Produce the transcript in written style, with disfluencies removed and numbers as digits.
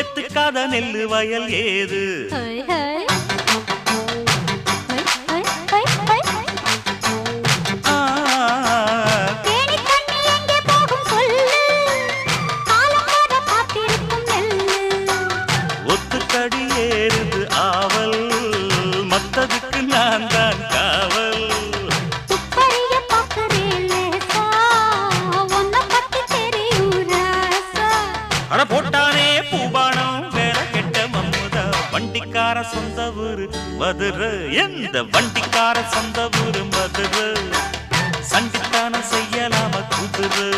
எத்துக்காத நெல்லு வயல் ஏது ஒத்துக்கடி ஏறுது ஆவல் மத்ததுக்கு நான் தான் காவல் அட போட்டானே பூபானம் வேற கெட்ட மம்முதா வண்டிக்கார சொந்த ஊரு மதுரை எந்த வண்டிக்கார சொந்த ஊரு மதுரை சண்டித்தான செய்யலாம குதிரை